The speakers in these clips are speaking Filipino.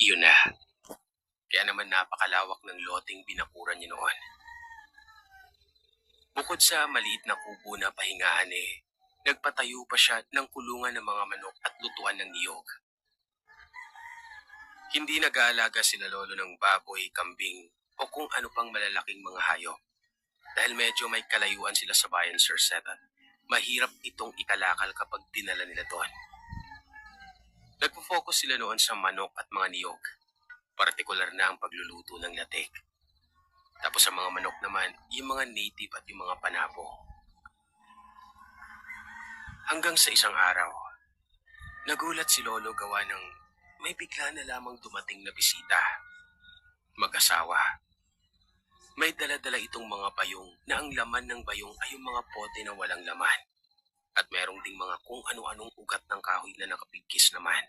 Iyon na. Kaya naman napakalawak ng loteng binakuran niya noon. Bukod sa maliit na kubo na pahingahan nagpatayo pa siya ng kulungan ng mga manok at lutuan ng niyog. Hindi nag-aalaga sila lolo ng baboy, kambing o kung ano pang malalaking mga hayop. Dahil medyo may kalayuan sila sa bayan, Sir Setan. Mahirap itong ikalakal kapag dinala nila doon. Nagpo-focus sila noon sa manok at mga niyog. Partikular na ang pagluluto ng latik. Tapos sa mga manok naman, yung mga native at yung mga panabo. Hanggang sa isang araw, nagulat si Lolo gawa ng may bigla na lamang dumating na bisita. Mag-asawa. May dala-dala itong mga bayong na ang laman ng bayong ay yung mga pote na walang laman. At merong ding mga kung ano-anong ugat ng kahoy na nakapigkis naman.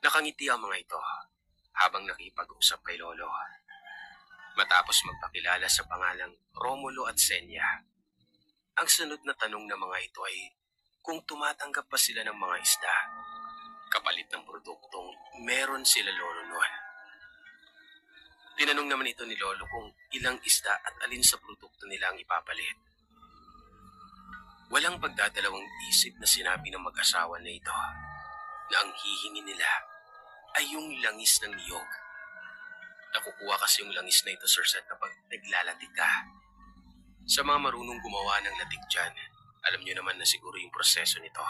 Nakangiti ang mga ito habang nakipag-usap kay Lolo. Matapos magpakilala sa pangalang Romulo at Senya, ang sunod na tanong ng mga ito ay kung tumatanggap pa sila ng mga isda, kapalit ng produktong meron sila Lolo noon. Tinanong naman ito ni Lolo kung ilang isda at alin sa produkto nila ang ipapalit. Walang pagdadalawang isip na sinabi ng mag-asawa na ito na ang hihingi nila ay yung langis ng niyog. Nakukuha kasi yung langis na ito, Sir Seth, kapag naglalatik ka. Sa mga marunong gumawa ng latik dyan, alam nyo naman na siguro yung proseso nito.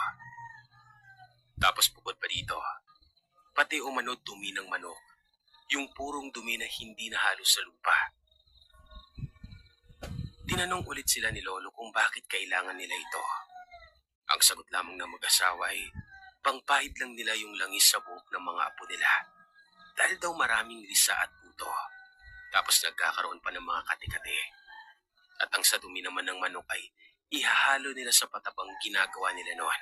Tapos bukod pa dito, pati umano dumi ng manok, yung purong dumi na hindi nahalos sa lupa. Tinanong ulit sila ni Lolo kung bakit kailangan nila ito. Ang sagot lamang ng mag-asawa ay pangpahid lang nila yung langis sa buhok ng mga apo nila. Dahil daw maraming lisa at puto. Tapos nagkakaroon pa ng mga kati-kati. At ang sa dumi naman ng manok ay ihahalo nila sa patabang ginagawa nila noon.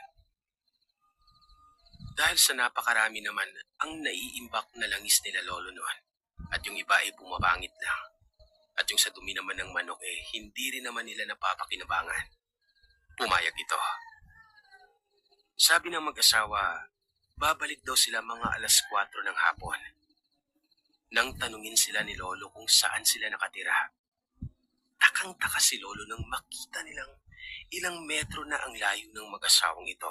Dahil sa napakarami naman ang naiimbak na langis nila Lolo noon. At yung iba ay bumabangit lang. At yung sa dumi naman ng manok hindi rin naman nila napapakinabangan. Pumayag ito. Sabi ng mag-asawa, babalik daw sila mga 4:00 ng hapon. Nang tanungin sila ni Lolo kung saan sila nakatira. Takang-taka si Lolo nang makita nilang ilang metro na ang layo ng mag-asawang ito.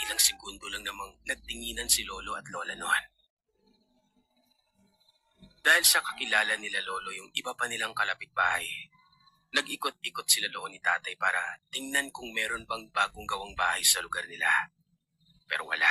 Ilang segundo lang namang nagtinginan si Lolo at Lola noon. Dahil sa kakilala nila Lolo yung iba pa nilang kalapitbahay, nag-ikot-ikot sila doon ni Tatay para tingnan kung meron bang bagong gawang bahay sa lugar nila. Pero wala.